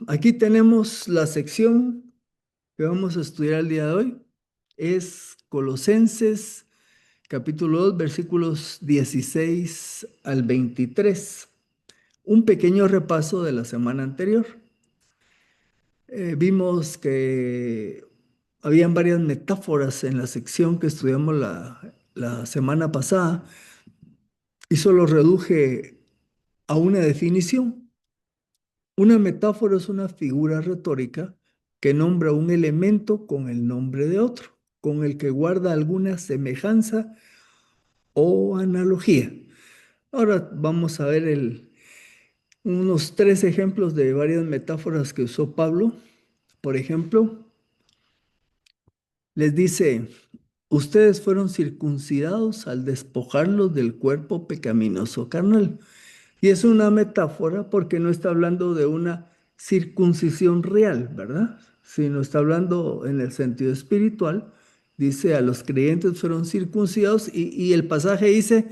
aquí tenemos la sección que vamos a estudiar el día de hoy. Es Colosenses capítulo 2, versículos 16 al 23. Un pequeño repaso de la semana anterior. Vimos que habían varias metáforas en la sección que estudiamos la semana pasada y solo reduje a una definición. Una metáfora es una figura retórica que nombra un elemento con el nombre de otro, con el que guarda alguna semejanza o analogía. Ahora vamos a ver unos tres ejemplos de varias metáforas que usó Pablo. Por ejemplo, les dice, ustedes fueron circuncidados al despojarlos del cuerpo pecaminoso carnal. Y es una metáfora porque no está hablando de una circuncisión real, ¿verdad? Sino está hablando en el sentido espiritual. Dice, a los creyentes fueron circuncidados y el pasaje dice,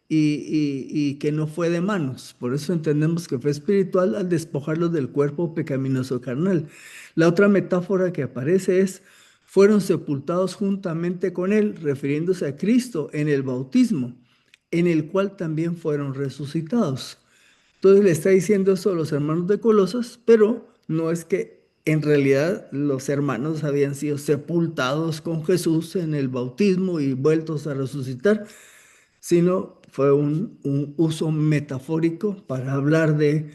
y que no fue de manos. Por eso entendemos que fue espiritual al despojarlos del cuerpo pecaminoso carnal. La otra metáfora que aparece es, fueron sepultados juntamente con él, refiriéndose a Cristo en el bautismo, en el cual también fueron resucitados. Entonces le está diciendo eso a los hermanos de Colosas, pero no es que en realidad los hermanos habían sido sepultados con Jesús en el bautismo y vueltos a resucitar, sino fue un uso metafórico para hablar de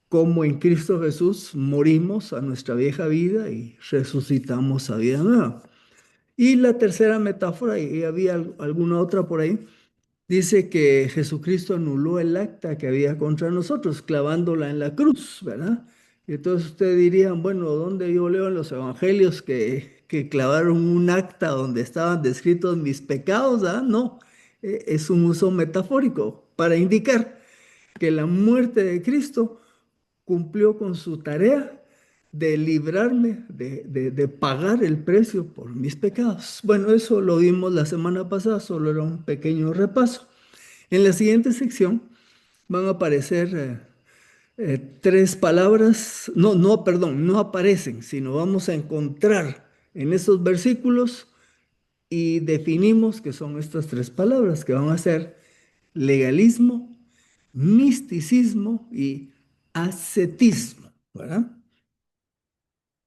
cómo en Cristo Jesús morimos a nuestra vieja vida y resucitamos a vida nueva. Y la tercera metáfora, y había alguna otra por ahí, dice que Jesucristo anuló el acta que había contra nosotros, clavándola en la cruz, ¿verdad? Y entonces ustedes dirían, bueno, ¿dónde yo leo en los evangelios que clavaron un acta donde estaban descritos mis pecados? ¿Ah? No, es un uso metafórico para indicar que la muerte de Cristo cumplió con su tarea de librarme, de pagar el precio por mis pecados. Bueno, eso lo vimos la semana pasada, solo era un pequeño repaso. En la siguiente sección van a aparecer tres palabras, no, perdón, no aparecen, sino vamos a encontrar en esos versículos y definimos que son estas tres palabras que van a ser legalismo, misticismo y ascetismo, ¿verdad?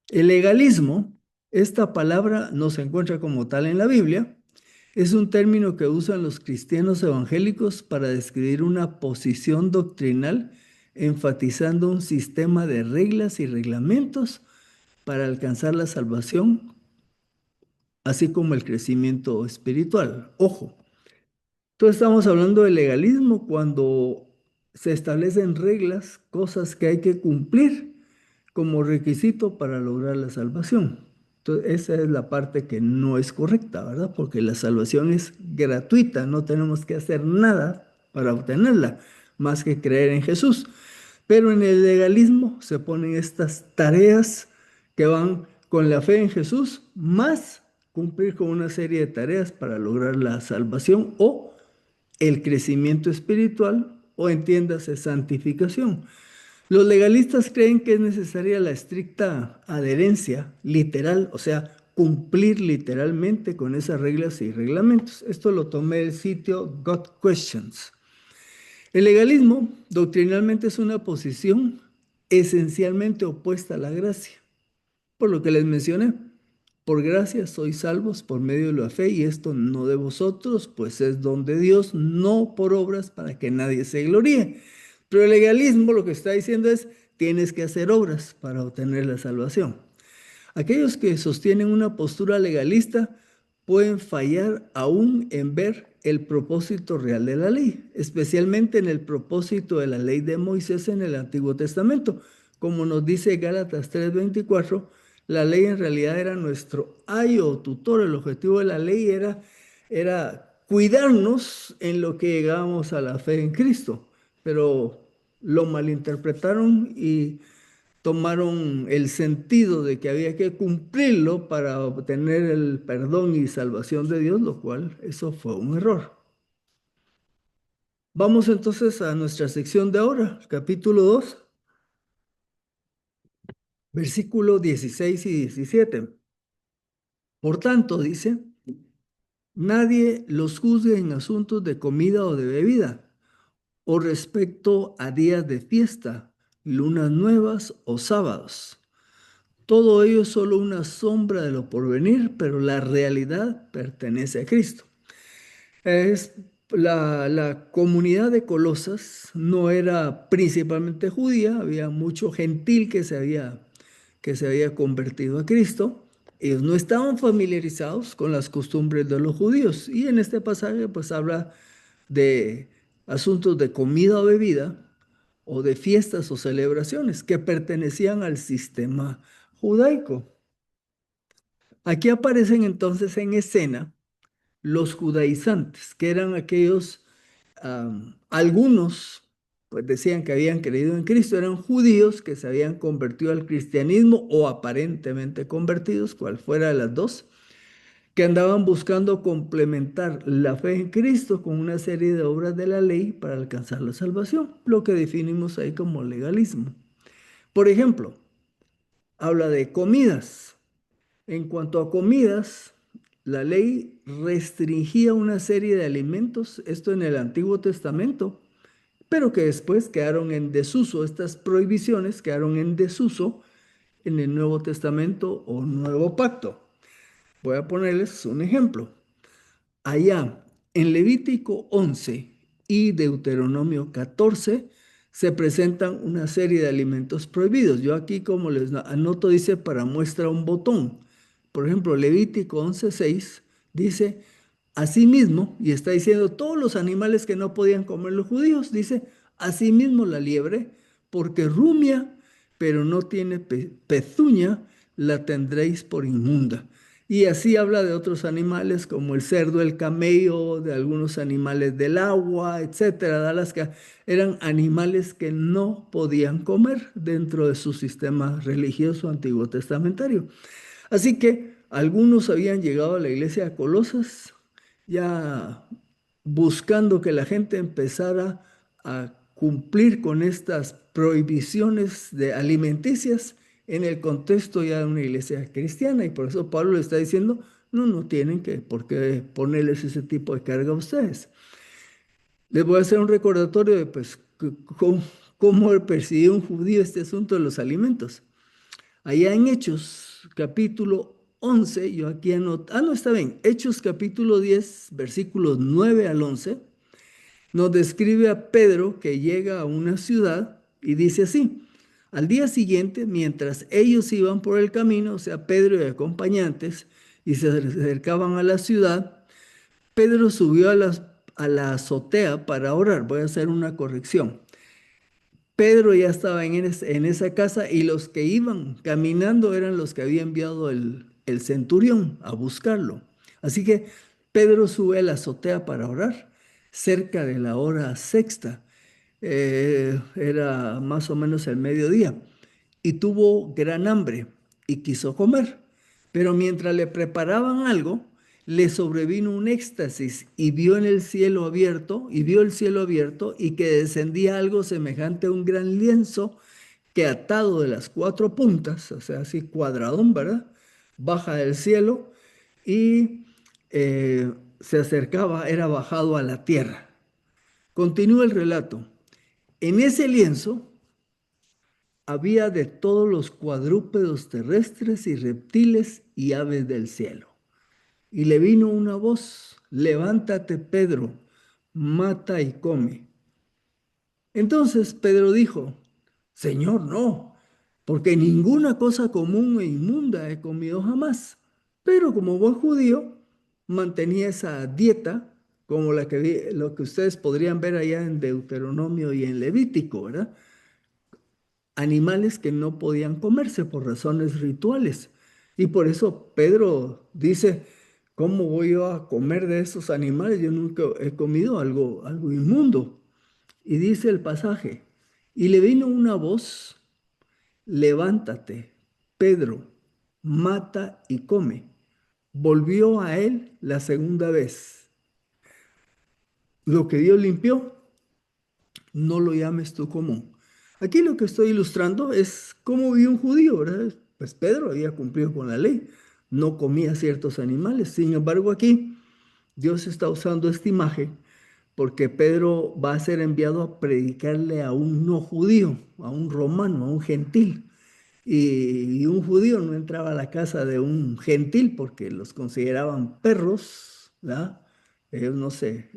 El legalismo, esta palabra no se encuentra como tal en la Biblia, es un término que usan los cristianos evangélicos para describir una posición doctrinal enfatizando un sistema de reglas y reglamentos para alcanzar la salvación, así como el crecimiento espiritual. Ojo, entonces estamos hablando de legalismo cuando se establecen reglas, cosas que hay que cumplir como requisito para lograr la salvación. Entonces, esa es la parte que no es correcta, ¿verdad? Porque la salvación es gratuita, no tenemos que hacer nada para obtenerla, más que creer en Jesús. Pero en el legalismo se ponen estas tareas que van con la fe en Jesús, más cumplir con una serie de tareas para lograr la salvación o el crecimiento espiritual, o entiéndase, santificación. Los legalistas creen que es necesaria la estricta adherencia literal, o sea, cumplir literalmente con esas reglas y reglamentos. Esto lo tomé del sitio God Questions. El legalismo doctrinalmente es una posición esencialmente opuesta a la gracia. Por lo que les mencioné, por gracia sois salvos por medio de la fe y esto no de vosotros, pues es don de Dios, no por obras para que nadie se gloríe. Pero el legalismo lo que está diciendo es, tienes que hacer obras para obtener la salvación. Aquellos que sostienen una postura legalista pueden fallar aún en ver el propósito real de la ley, especialmente en el propósito de la ley de Moisés en el Antiguo Testamento. Como nos dice Gálatas 3:24, la ley en realidad era nuestro ayo o tutor. El objetivo de la ley era cuidarnos en lo que llegábamos a la fe en Cristo, pero lo malinterpretaron y tomaron el sentido de que había que cumplirlo para obtener el perdón y salvación de Dios, lo cual eso fue un error. Vamos entonces a nuestra sección de ahora, capítulo 2. Versículo 16 y 17. Por tanto, dice, nadie los juzgue en asuntos de comida o de bebida, o respecto a días de fiesta, lunas nuevas o sábados. Todo ello es solo una sombra de lo porvenir, pero la realidad pertenece a Cristo. Es la comunidad de Colosas no era principalmente judía, había mucho gentil que se había convertido a Cristo. Ellos no estaban familiarizados con las costumbres de los judíos. Y en este pasaje pues habla de asuntos de comida o bebida o de fiestas o celebraciones que pertenecían al sistema judaico. Aquí aparecen entonces en escena los judaizantes, que eran aquellos, algunos, pues decían que habían creído en Cristo, eran judíos que se habían convertido al cristianismo o aparentemente convertidos, cual fuera de las dos, que andaban buscando complementar la fe en Cristo con una serie de obras de la ley para alcanzar la salvación, lo que definimos ahí como legalismo. Por ejemplo, habla de comidas. En cuanto a comidas, la ley restringía una serie de alimentos, esto en el Antiguo Testamento, pero que después quedaron en desuso. Estas prohibiciones quedaron en desuso en el Nuevo Testamento o Nuevo Pacto. Voy a ponerles un ejemplo. Allá en Levítico 11 y Deuteronomio 14 se presentan una serie de alimentos prohibidos. Yo aquí, como les anoto, dice para muestra un botón. Por ejemplo, Levítico 11:6 dice, asimismo, y está diciendo todos los animales que no podían comer los judíos, dice, asimismo la liebre, porque rumia, pero no tiene pezuña, la tendréis por inmunda. Y así habla de otros animales como el cerdo, el camello, de algunos animales del agua, etcétera. Eran animales que no podían comer dentro de su sistema religioso antiguo testamentario. Así que algunos habían llegado a la iglesia de Colosas ya buscando que la gente empezara a cumplir con estas prohibiciones de alimenticias en el contexto ya de una iglesia cristiana. Y por eso Pablo le está diciendo, no, no tienen por qué ponerles ese tipo de carga a ustedes. Les voy a hacer un recordatorio de pues, cómo percibió un judío este asunto de los alimentos. Allá en Hechos capítulo 11, yo aquí anoto, no, está bien, Hechos capítulo 10, versículos 9 al 11, nos describe a Pedro que llega a una ciudad y dice así, al día siguiente, mientras ellos iban por el camino, o sea, Pedro y acompañantes, y se acercaban a la ciudad, Pedro subió a la azotea para orar. Voy a hacer una corrección. Pedro ya estaba en esa casa y los que iban caminando eran los que había enviado el centurión a buscarlo. Así que Pedro sube a la azotea para orar cerca de la hora sexta. Era más o menos el mediodía y tuvo gran hambre y quiso comer. Pero mientras le preparaban algo, le sobrevino un éxtasis y vio en el cielo abierto, y vio el cielo abierto y que descendía algo semejante a un gran lienzo que atado de las cuatro puntas, o sea, así cuadradón, ¿verdad? Baja del cielo y se acercaba, era bajado a la tierra. Continúa el relato. En ese lienzo había de todos los cuadrúpedos terrestres y reptiles y aves del cielo. Y le vino una voz, levántate, Pedro, mata y come. Entonces Pedro dijo, Señor, no, porque ninguna cosa común e inmunda he comido jamás. Pero como buen judío, mantenía esa dieta como lo que ustedes podrían ver allá en Deuteronomio y en Levítico, ¿verdad? Animales que no podían comerse por razones rituales. Y por eso Pedro dice, ¿cómo voy yo a comer de esos animales? Yo nunca he comido algo inmundo. Y dice el pasaje, y le vino una voz, levántate, Pedro, mata y come. Volvió a él la segunda vez. Lo que Dios limpió, no lo llames tú común. Aquí lo que estoy ilustrando es cómo vivía un judío, ¿verdad? Pues Pedro había cumplido con la ley, no comía ciertos animales. Sin embargo, aquí Dios está usando esta imagen porque Pedro va a ser enviado a predicarle a un no judío, a un romano, a un gentil. Y un judío no entraba a la casa de un gentil porque los consideraban perros, ¿verdad? Ellos no se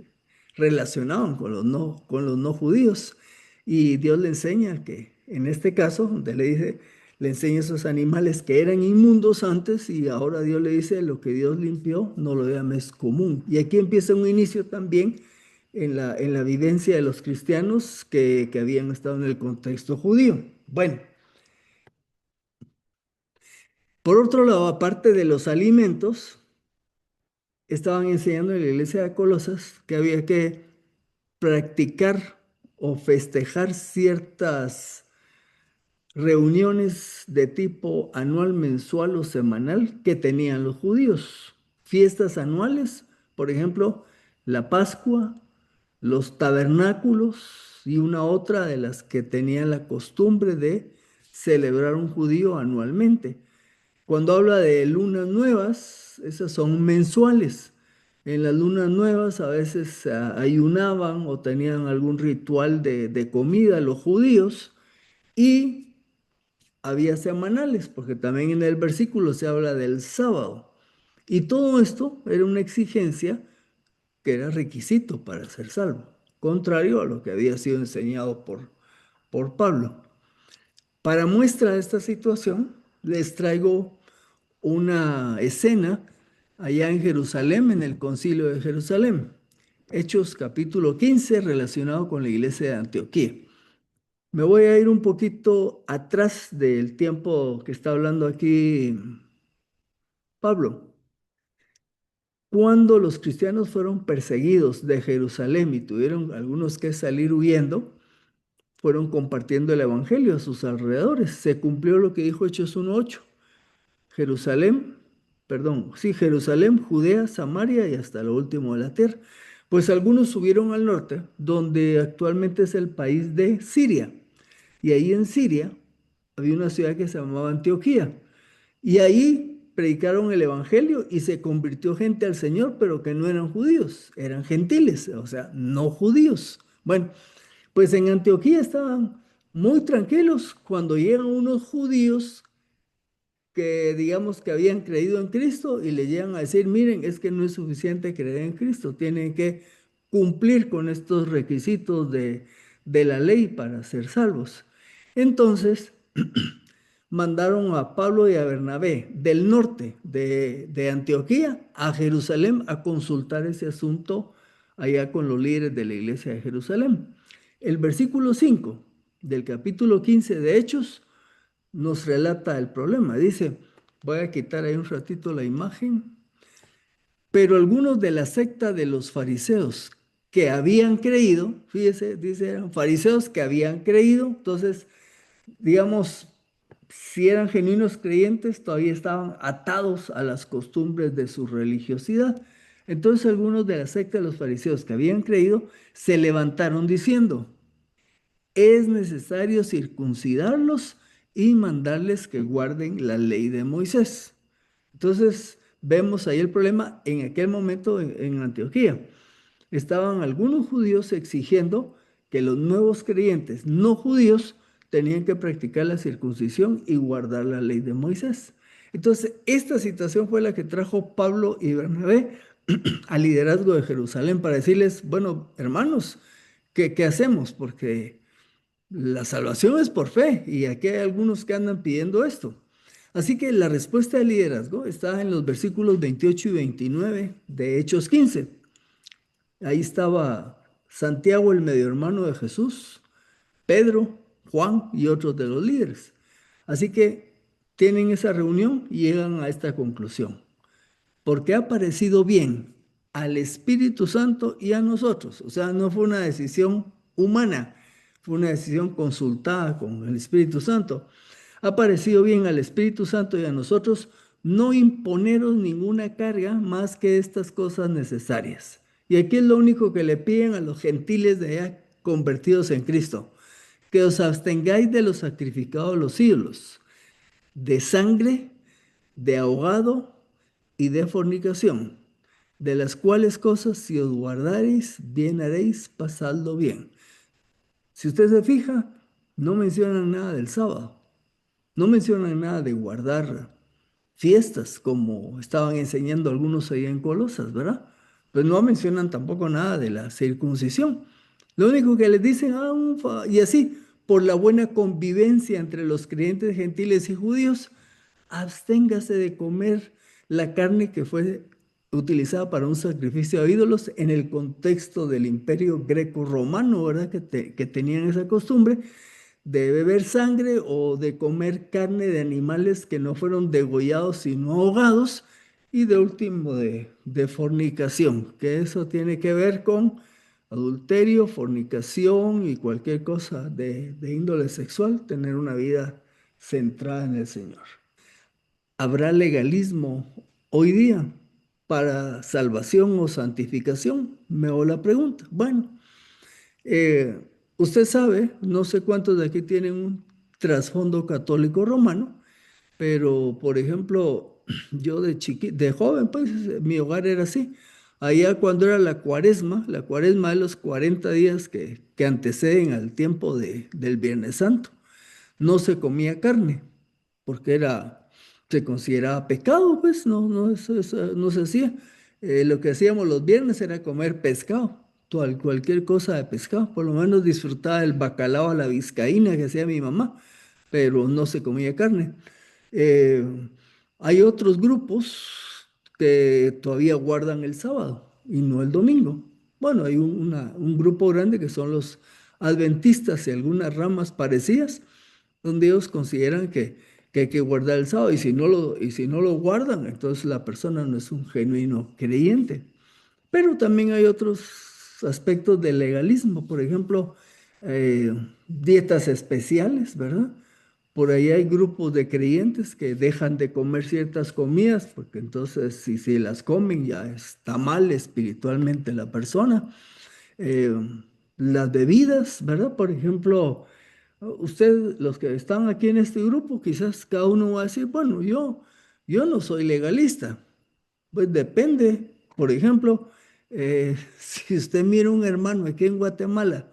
relacionaban con los no judíos. Y Dios le enseña que, en este caso, donde le dice, le enseña esos animales que eran inmundos antes y ahora Dios le dice, lo que Dios limpió, no lo llames común. Y aquí empieza un inicio también en la vivencia de los cristianos que habían estado en el contexto judío. Bueno. Por otro lado, aparte de los alimentos, estaban enseñando en la iglesia de Colosas que había que practicar o festejar ciertas reuniones de tipo anual, mensual o semanal que tenían los judíos. Fiestas anuales, por ejemplo, la Pascua, los tabernáculos y una otra de las que tenían la costumbre de celebrar un judío anualmente. Cuando habla de lunas nuevas, esas son mensuales. En las lunas nuevas a veces ayunaban o tenían algún ritual de comida los judíos y había semanales, porque también en el versículo se habla del sábado. Y todo esto era una exigencia que era requisito para ser salvo, contrario a lo que había sido enseñado por Pablo. Para muestra de esta situación, les traigo una escena allá en Jerusalén, en el concilio de Jerusalén. Hechos capítulo 15 relacionado con la iglesia de Antioquía. Me voy a ir un poquito atrás del tiempo que está hablando aquí Pablo. Cuando los cristianos fueron perseguidos de Jerusalén y tuvieron algunos que salir huyendo, fueron compartiendo el evangelio a sus alrededores. Se cumplió lo que dijo Hechos 1:8. Jerusalén, perdón, sí, Jerusalén, Judea, Samaria y hasta lo último de la tierra. Pues algunos subieron al norte, donde actualmente es el país de Siria. Y ahí en Siria había una ciudad que se llamaba Antioquía. Y ahí predicaron el evangelio y se convirtió gente al Señor, pero que no eran judíos, eran gentiles, o sea, no judíos. Bueno, pues en Antioquía estaban muy tranquilos cuando llegan unos judíos que digamos que habían creído en Cristo y le llegan a decir, miren, es que no es suficiente creer en Cristo, tienen que cumplir con estos requisitos de la ley para ser salvos. Entonces, mandaron a Pablo y a Bernabé del norte de Antioquía a Jerusalén a consultar ese asunto allá con los líderes de la iglesia de Jerusalén. El versículo 5 del capítulo 15 de Hechos nos relata el problema. Dice, voy a quitar ahí un ratito la imagen, pero algunos de la secta de los fariseos que habían creído, fíjese, dice, eran fariseos que habían creído, entonces, digamos, si eran genuinos creyentes, todavía estaban atados a las costumbres de su religiosidad. Entonces algunos de la secta de los fariseos que habían creído se levantaron diciendo, es necesario circuncidarlos y mandarles que guarden la ley de Moisés. Entonces, vemos ahí el problema en aquel momento en Antioquía. Estaban algunos judíos exigiendo que los nuevos creyentes no judíos tenían que practicar la circuncisión y guardar la ley de Moisés. Entonces, esta situación fue la que trajo Pablo y Bernabé al liderazgo de Jerusalén para decirles, bueno, hermanos, ¿qué hacemos? Porque la salvación es por fe y aquí hay algunos que andan pidiendo esto. Así que la respuesta del liderazgo está en los versículos 28 y 29 de Hechos 15. Ahí estaba Santiago, el medio hermano de Jesús, Pedro, Juan y otros de los líderes. Así que tienen esa reunión y llegan a esta conclusión. Porque ha parecido bien al Espíritu Santo y a nosotros. O sea, no fue una decisión humana, fue una decisión consultada con el Espíritu Santo. Ha parecido bien al Espíritu Santo y a nosotros no imponeros ninguna carga más que estas cosas necesarias. Y aquí es lo único que le piden a los gentiles de allá convertidos en Cristo, que os abstengáis de los sacrificados a los ídolos, de sangre, de ahogado y de fornicación, de las cuales cosas si os guardareis, bien haréis, pasadlo bien. Si usted se fija, no mencionan nada del sábado, no mencionan nada de guardar fiestas, como estaban enseñando algunos ahí en Colosas, ¿verdad? Pues no mencionan tampoco nada de la circuncisión. Lo único que les dicen, y así, por la buena convivencia entre los creyentes gentiles y judíos, absténgase de comer la carne que fue utilizada para un sacrificio a ídolos en el contexto del imperio greco-romano, ¿verdad? Que tenían esa costumbre de beber sangre o de comer carne de animales que no fueron degollados sino ahogados, y de último de fornicación, que eso tiene que ver con adulterio, fornicación y cualquier cosa de índole sexual, tener una vida centrada en el Señor. ¿Habrá legalismo hoy día para salvación o santificación? Me hago la pregunta. Bueno, eh, usted sabe, no sé cuántos de aquí tienen un trasfondo católico romano, pero por ejemplo, yo de joven, pues mi hogar era así. Allá cuando era la cuaresma de los 40 días que anteceden al tiempo del Viernes Santo, no se comía carne, porque se consideraba pecado, pues eso no se hacía. Lo que hacíamos los viernes era comer pescado, cualquier cosa de pescado, por lo menos disfrutaba el bacalao a la vizcaína que hacía mi mamá, pero no se comía carne. Eh, Hay otros grupos que todavía guardan el sábado y no el domingo. Bueno, hay un grupo grande que son los adventistas y algunas ramas parecidas, donde ellos consideran que hay que guardar el sábado, y si no lo guardan, entonces la persona no es un genuino creyente. Pero también hay otros aspectos del legalismo, por ejemplo, dietas especiales, ¿verdad? Por ahí hay grupos de creyentes que dejan de comer ciertas comidas, porque entonces si las comen ya está mal espiritualmente la persona. Eh, las bebidas, ¿verdad? Por ejemplo, usted, los que están aquí en este grupo, quizás cada uno va a decir, bueno, yo no soy legalista. Pues depende. Por ejemplo, si usted mira un hermano aquí en Guatemala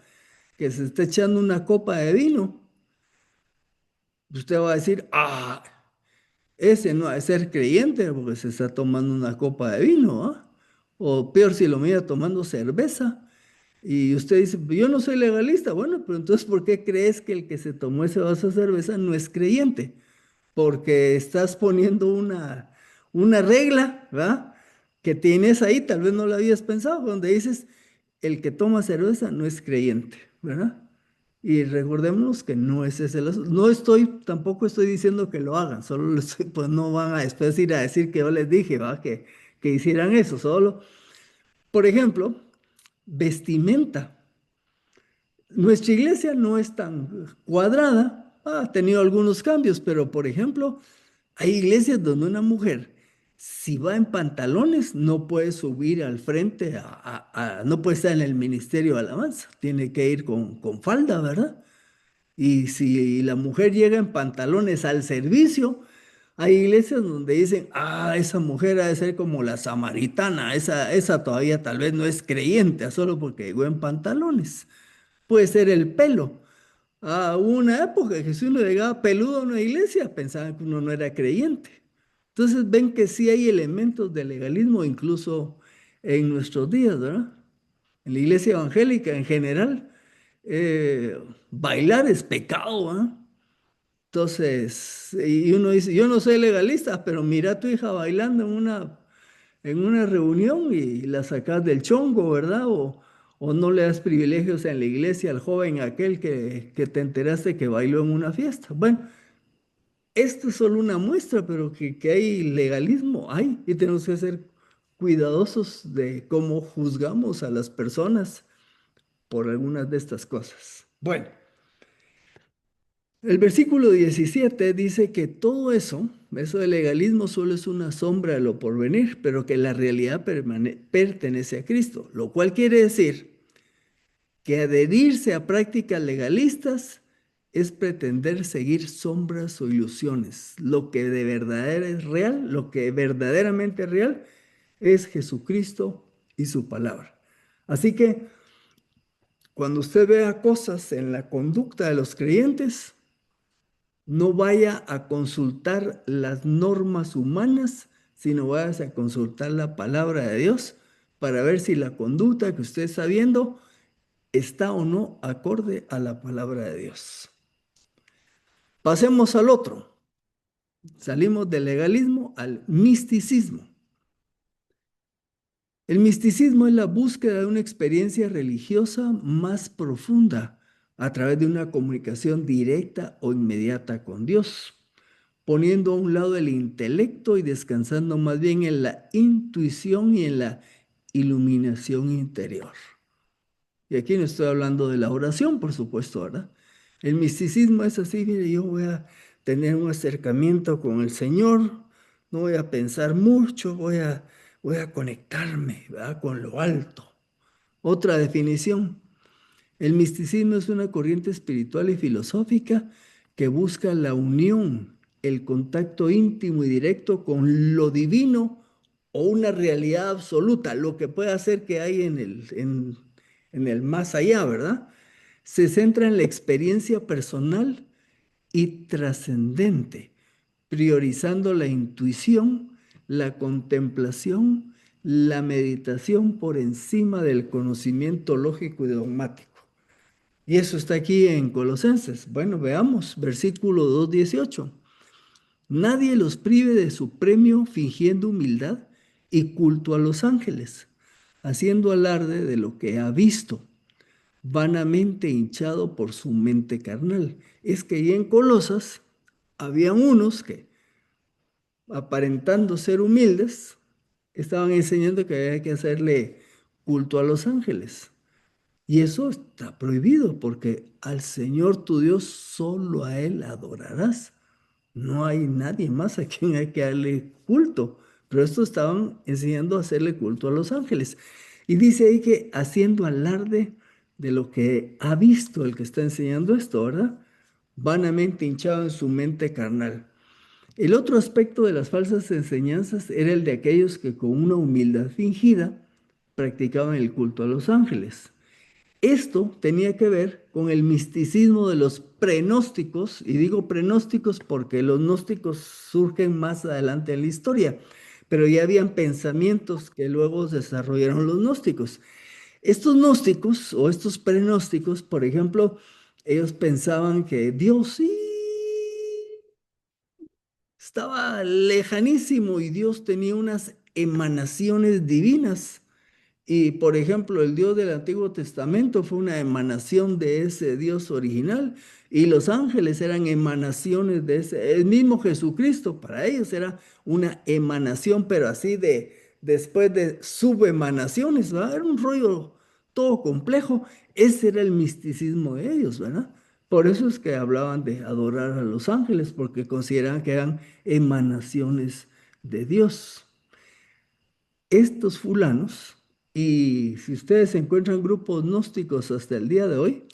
que se está echando una copa de vino, usted va a decir, ese no ha de ser creyente porque se está tomando una copa de vino, ¿ah? O peor si lo mira tomando cerveza. Y usted dice, yo no soy legalista. Bueno, pero entonces, ¿por qué crees que el que se tomó ese vaso de cerveza no es creyente? Porque estás poniendo una regla, ¿verdad? Que tienes ahí, tal vez no lo habías pensado, donde dices, el que toma cerveza no es creyente, ¿verdad? Y recordemos que no es ese el asunto. Tampoco estoy diciendo que lo hagan, solo pues no van a después ir a decir que yo les dije, ¿va? Que hicieran eso, solo, por ejemplo, vestimenta. Nuestra iglesia no es tan cuadrada, ha tenido algunos cambios, pero por ejemplo, hay iglesias donde una mujer, si va en pantalones, no puede subir al frente, no puede estar en el ministerio de alabanza, tiene que ir con falda, ¿verdad? Y si la mujer llega en pantalones al servicio, hay iglesias donde dicen, esa mujer ha de ser como la samaritana, esa todavía tal vez no es creyente, solo porque llegó en pantalones. Puede ser el pelo. Hubo una época que si uno llegaba peludo a una iglesia, pensaban que uno no era creyente. Entonces ven que sí hay elementos de legalismo incluso en nuestros días, ¿verdad? En la iglesia evangélica en general, bailar es pecado, ¿ah? Entonces, y uno dice, yo no soy legalista, pero mira a tu hija bailando en una reunión y la sacas del chongo, ¿verdad? O no le das privilegios en la iglesia al joven aquel que te enteraste que bailó en una fiesta. Bueno, esto es solo una muestra, pero que hay legalismo, hay, y tenemos que ser cuidadosos de cómo juzgamos a las personas por algunas de estas cosas. Bueno, el versículo 17 dice que todo eso del legalismo solo es una sombra de lo porvenir, pero que la realidad pertenece a Cristo, lo cual quiere decir que adherirse a prácticas legalistas es pretender seguir sombras o ilusiones. Lo que de verdadera es real, lo que verdaderamente es real, es Jesucristo y su palabra. Así que cuando usted vea cosas en la conducta de los creyentes, no vaya a consultar las normas humanas, sino vaya a consultar la palabra de Dios para ver si la conducta que usted está viendo está o no acorde a la palabra de Dios. Pasemos al otro. Salimos del legalismo al misticismo. El misticismo es la búsqueda de una experiencia religiosa más profunda a través de una comunicación directa o inmediata con Dios, poniendo a un lado el intelecto y descansando más bien en la intuición y en la iluminación interior. Y aquí no estoy hablando de la oración, por supuesto, ¿verdad? El misticismo es así, mire, yo voy a tener un acercamiento con el Señor, no voy a pensar mucho, voy a conectarme, ¿verdad? Con lo alto. Otra definición, el misticismo es una corriente espiritual y filosófica que busca la unión, el contacto íntimo y directo con lo divino o una realidad absoluta, lo que puede hacer que hay en el más allá, ¿verdad? Se centra en la experiencia personal y trascendente, priorizando la intuición, la contemplación, la meditación por encima del conocimiento lógico y dogmático. Y eso está aquí en Colosenses. Bueno, veamos, versículo 2:18. Nadie los prive de su premio fingiendo humildad y culto a los ángeles, haciendo alarde de lo que ha visto, vanamente hinchado por su mente carnal. Es que ahí en Colosas habían unos que, aparentando ser humildes, estaban enseñando que había que hacerle culto a los ángeles. Y eso está prohibido porque al Señor tu Dios solo a Él adorarás. No hay nadie más a quien hay que darle culto. Pero estos estaban enseñando a hacerle culto a los ángeles. Y dice ahí que haciendo alarde de lo que ha visto el que está enseñando esto, ¿verdad? Vanamente hinchado en su mente carnal. El otro aspecto de las falsas enseñanzas era el de aquellos que con una humildad fingida practicaban el culto a los ángeles. Esto tenía que ver con el misticismo de los prenósticos, y digo prenósticos porque los gnósticos surgen más adelante en la historia, pero ya habían pensamientos que luego desarrollaron los gnósticos. Estos gnósticos o estos prenósticos, por ejemplo, ellos pensaban que Dios sí estaba lejanísimo y Dios tenía unas emanaciones divinas. Y por ejemplo, el Dios del Antiguo Testamento fue una emanación de ese Dios original y los ángeles eran emanaciones de ese, el mismo Jesucristo, para ellos era una emanación, pero así de, después de subemanaciones, ¿verdad? Era un rollo todo complejo. Ese era el misticismo de ellos, ¿verdad? Por eso es que hablaban de adorar a los ángeles, porque consideraban que eran emanaciones de Dios. Estos fulanos, y si ustedes encuentran grupos gnósticos hasta el día de hoy,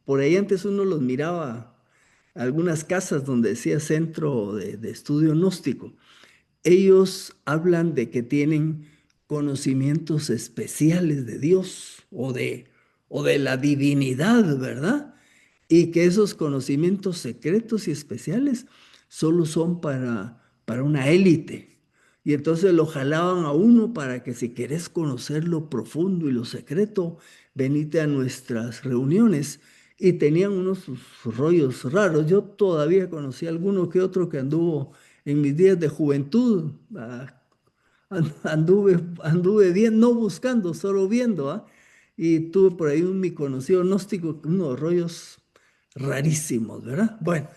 por ahí antes uno los miraba, algunas casas donde decía centro de estudio gnóstico. Ellos hablan de que tienen conocimientos especiales de Dios o de la divinidad, ¿verdad? Y que esos conocimientos secretos y especiales solo son para una élite. Y entonces lo jalaban a uno para que si querés conocer lo profundo y lo secreto, venite a nuestras reuniones. Y tenían unos sus rollos raros. Yo todavía conocí alguno que otro que anduvo en mis días de juventud. Anduve bien, no buscando, solo viendo, ¿ah? Y tuve por ahí mi conocido gnóstico, unos rollos rarísimos, ¿verdad? Bueno,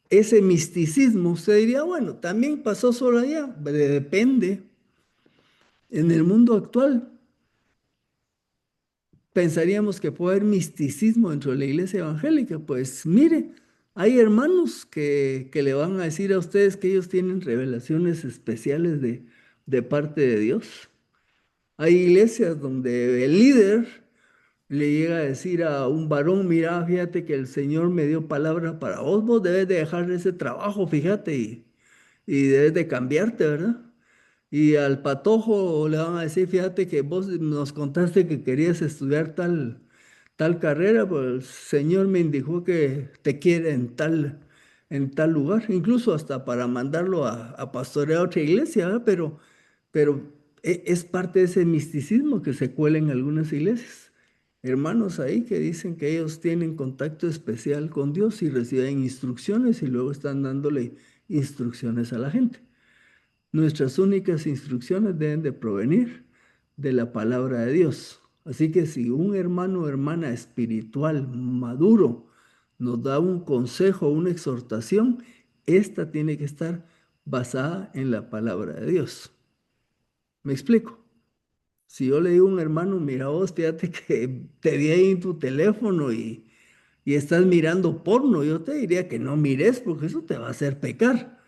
ese misticismo, usted diría, bueno, también pasó solo allá, depende. En el mundo actual, pensaríamos que puede haber misticismo dentro de la iglesia evangélica. Pues mire, hay hermanos que le van a decir a ustedes que ellos tienen revelaciones especiales de parte de Dios. Hay iglesias donde el líder le llega a decir a un varón, mira, fíjate que el Señor me dio palabra para vos, vos debes de dejar ese trabajo, fíjate, y debes de cambiarte, ¿verdad? Y al patojo le van a decir, fíjate que vos nos contaste que querías estudiar tal carrera, pues el Señor me indicó que te quiere en tal lugar, incluso hasta para mandarlo a pastorear a otra iglesia, ¿verdad? Pero es parte de ese misticismo que se cuela en algunas iglesias. Hermanos ahí que dicen que ellos tienen contacto especial con Dios y reciben instrucciones y luego están dándole instrucciones a la gente. Nuestras únicas instrucciones deben de provenir de la palabra de Dios. Así que si un hermano o hermana espiritual maduro nos da un consejo, una exhortación, esta tiene que estar basada en la palabra de Dios. ¿Me explico? Si yo le digo a un hermano, mira vos, fíjate que te di ahí en tu teléfono y estás mirando porno, yo te diría que no mires porque eso te va a hacer pecar.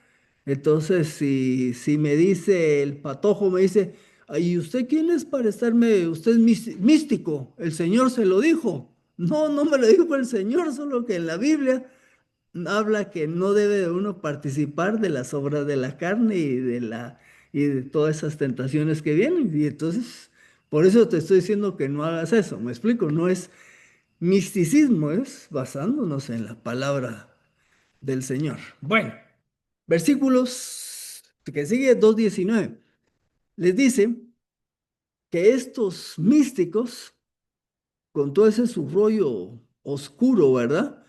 Entonces, si me dice el patojo, me dice, ¿y usted quién es para estarme? Usted es místico, el Señor se lo dijo. No, no me lo dijo el Señor, solo que en la Biblia habla que no debe de uno participar de las obras de la carne y de todas esas tentaciones que vienen. Y entonces, por eso te estoy diciendo que no hagas eso. Me explico, no es misticismo, es basándonos en la palabra del Señor. Bueno, versículos que sigue 2:19. Les dice que estos místicos, con todo ese su rollo oscuro, ¿verdad?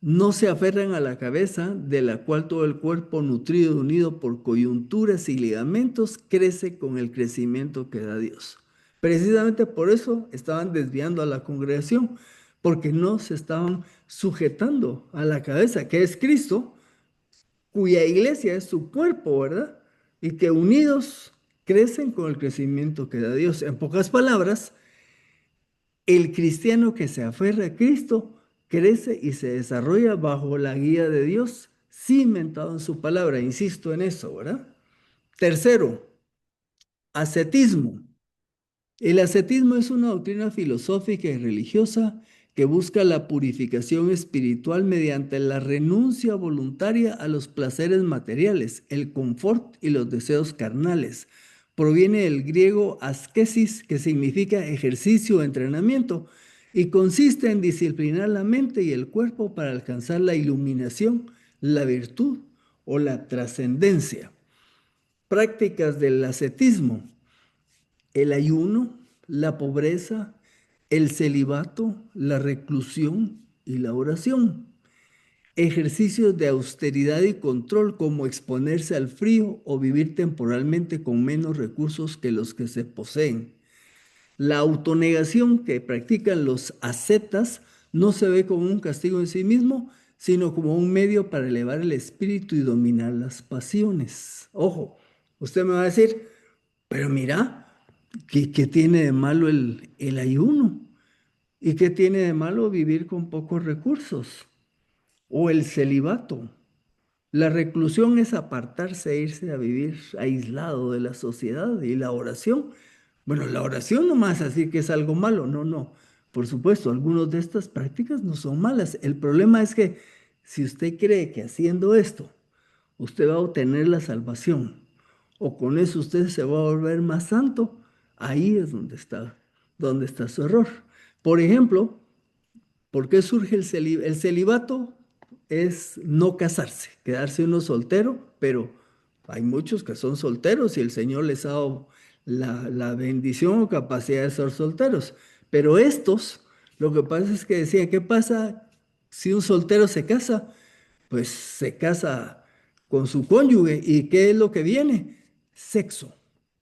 No se aferran a la cabeza, de la cual todo el cuerpo nutrido y unido por coyunturas y ligamentos crece con el crecimiento que da Dios. Precisamente por eso estaban desviando a la congregación, porque no se estaban sujetando a la cabeza, que es Cristo, cuya iglesia es su cuerpo, ¿verdad? Y que unidos crecen con el crecimiento que da Dios. En pocas palabras, el cristiano que se aferra a Cristo crece y se desarrolla bajo la guía de Dios, cimentado en su palabra. Insisto en eso, ¿verdad? Tercero, ascetismo. El ascetismo es una doctrina filosófica y religiosa que busca la purificación espiritual mediante la renuncia voluntaria a los placeres materiales, el confort y los deseos carnales. Proviene del griego askesis, que significa ejercicio o entrenamiento, y consiste en disciplinar la mente y el cuerpo para alcanzar la iluminación, la virtud o la trascendencia. Prácticas del ascetismo: el ayuno, la pobreza, el celibato, la reclusión y la oración. Ejercicios de austeridad y control como exponerse al frío o vivir temporalmente con menos recursos que los que se poseen. La autonegación que practican los ascetas no se ve como un castigo en sí mismo, sino como un medio para elevar el espíritu y dominar las pasiones. Ojo, usted me va a decir, pero mira, ¿qué tiene de malo el ayuno? ¿Y qué tiene de malo vivir con pocos recursos? O el celibato. La reclusión es apartarse e irse a vivir aislado de la sociedad. Y la oración, bueno, la oración no más así que es algo malo, no, no. Por supuesto, algunas de estas prácticas no son malas. El problema es que si usted cree que haciendo esto usted va a obtener la salvación, o con eso usted se va a volver más santo, ahí es donde está su error. Por ejemplo, ¿por qué surge el celibato? Es no casarse, quedarse uno soltero, pero hay muchos que son solteros y el Señor les ha dado la bendición o capacidad de ser solteros. Pero estos, lo que pasa es que decía, ¿qué pasa si un soltero se casa? Pues se casa con su cónyuge. ¿Y qué es lo que viene? Sexo.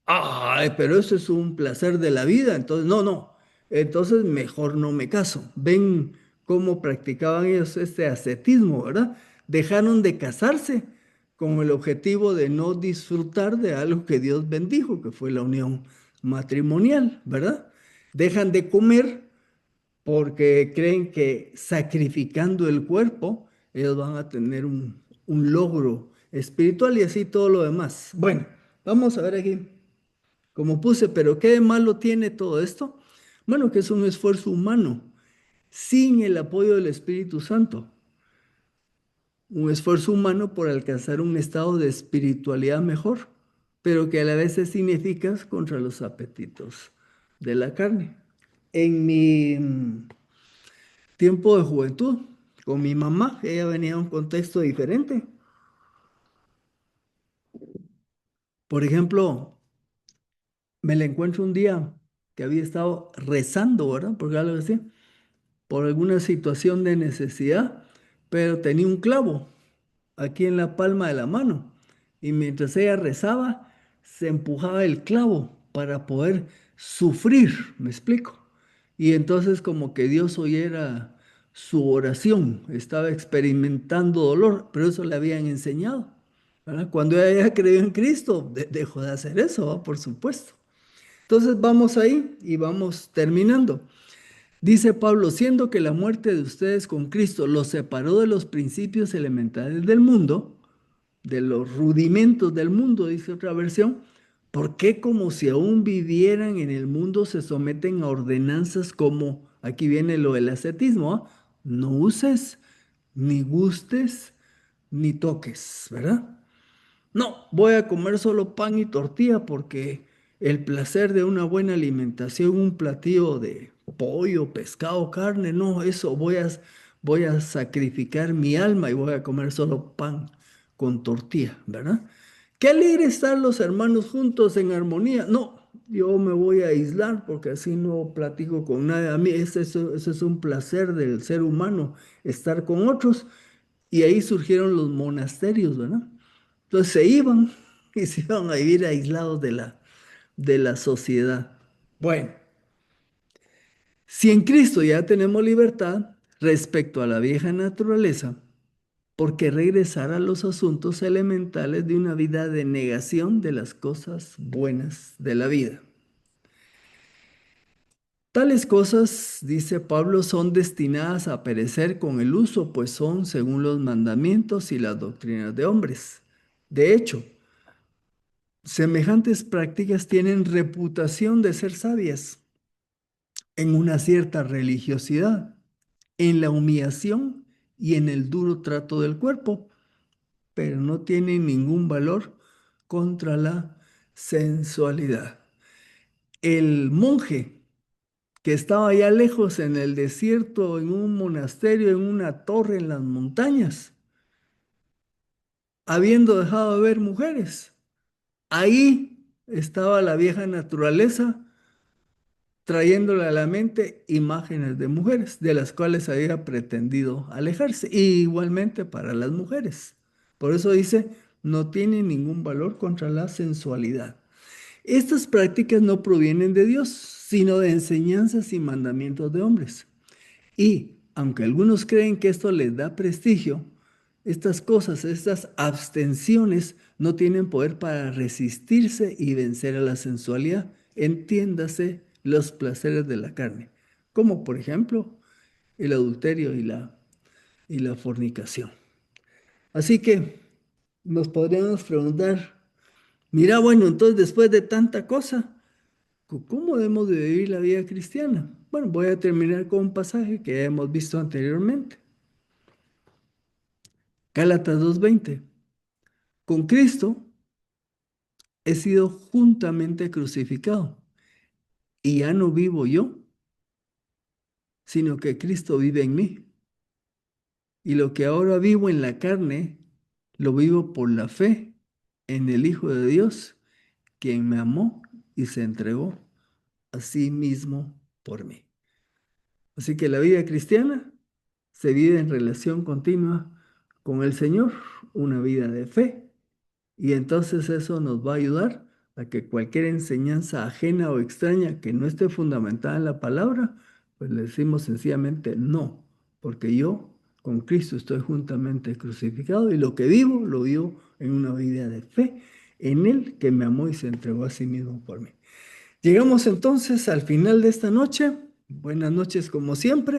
Ay, pero eso es un placer de la vida. Entonces, no, no. Entonces, mejor no me caso. Ven cómo practicaban ellos este ascetismo, ¿verdad? Dejaron de casarse con el objetivo de no disfrutar de algo que Dios bendijo, que fue la unión matrimonial, ¿verdad? Dejan de comer porque creen que sacrificando el cuerpo, ellos van a tener un logro espiritual y así todo lo demás. Bueno, vamos a ver aquí, como puse, pero ¿qué de malo tiene todo esto? Bueno, que es un esfuerzo humano, sin el apoyo del Espíritu Santo. Un esfuerzo humano por alcanzar un estado de espiritualidad mejor, pero que a la vez es ineficaz contra los apetitos de la carne. En mi tiempo de juventud, con mi mamá, ella venía de un contexto diferente. Por ejemplo, me la encuentro un día que había estado rezando, ¿verdad? Porque algo así, por alguna situación de necesidad, pero tenía un clavo aquí en la palma de la mano. Y mientras ella rezaba, se empujaba el clavo para poder sufrir, ¿me explico? Y entonces como que Dios oyera su oración, estaba experimentando dolor, pero eso le habían enseñado, ¿verdad? Cuando ella ya creyó en Cristo, dejó de hacer eso, ¿va? Por supuesto. Entonces vamos ahí y vamos terminando. Dice Pablo, siendo que la muerte de ustedes con Cristo los separó de los principios elementales del mundo, de los rudimentos del mundo, dice otra versión, ¿por qué como si aún vivieran en el mundo se someten a ordenanzas como, aquí viene lo del ascetismo, ¿ah? No uses, ni gustes, ni toques, ¿verdad? No, voy a comer solo pan y tortilla porque el placer de una buena alimentación, un platillo de pollo, pescado, carne, no, eso voy a sacrificar mi alma y voy a comer solo pan con tortilla, ¿verdad? Qué alegre estar los hermanos juntos en armonía. No, yo me voy a aislar porque así no platico con nadie. A mí ese es un placer del ser humano, estar con otros. Y ahí surgieron los monasterios, ¿verdad? Entonces se iban y se iban a vivir aislados de la sociedad. Bueno, si en Cristo ya tenemos libertad respecto a la vieja naturaleza, ¿por qué regresar a los asuntos elementales de una vida de negación de las cosas buenas de la vida? Tales cosas, dice Pablo, son destinadas a perecer con el uso, pues son según los mandamientos y las doctrinas de hombres. De hecho, semejantes prácticas tienen reputación de ser sabias en una cierta religiosidad, en la humillación y en el duro trato del cuerpo, pero no tienen ningún valor contra la sensualidad. El monje que estaba allá lejos en el desierto, en un monasterio, en una torre en las montañas, habiendo dejado de ver mujeres, ahí estaba la vieja naturaleza trayéndole a la mente imágenes de mujeres, de las cuales había pretendido alejarse, y igualmente para las mujeres. Por eso dice, no tiene ningún valor contra la sensualidad. Estas prácticas no provienen de Dios, sino de enseñanzas y mandamientos de hombres. Y aunque algunos creen que esto les da prestigio, estas cosas, estas abstenciones no tienen poder para resistirse y vencer a la sensualidad. Entiéndase los placeres de la carne, como por ejemplo el adulterio y la fornicación. Así que nos podríamos preguntar, mira, bueno, entonces después de tanta cosa, ¿cómo debemos de vivir la vida cristiana? Bueno, voy a terminar con un pasaje que ya hemos visto anteriormente. Gálatas 2:20. Con Cristo he sido juntamente crucificado y ya no vivo yo, sino que Cristo vive en mí. Y lo que ahora vivo en la carne, lo vivo por la fe en el Hijo de Dios, quien me amó y se entregó a sí mismo por mí. Así que la vida cristiana se vive en relación continua con el Señor, una vida de fe. Y entonces eso nos va a ayudar a que cualquier enseñanza ajena o extraña que no esté fundamentada en la palabra, pues le decimos sencillamente no, porque yo con Cristo estoy juntamente crucificado y lo que vivo, lo vivo en una vida de fe en Él que me amó y se entregó a sí mismo por mí. Llegamos entonces al final de esta noche. Buenas noches como siempre.